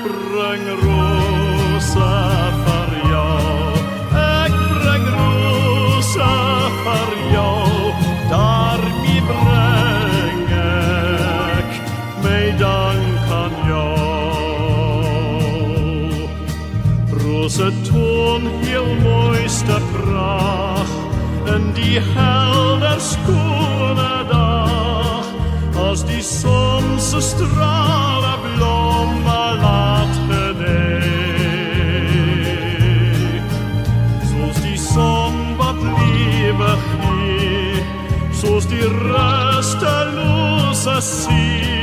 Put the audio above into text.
breng rosa vir jou. Ek bring rosa vir jou. Daarmee bring ek my dank aan jou. Rose toon heel mooiste pracht in die helder skone dag, as die son se strale blomme laat genee. Soos die son wat lewe gee, soos die rustelose see,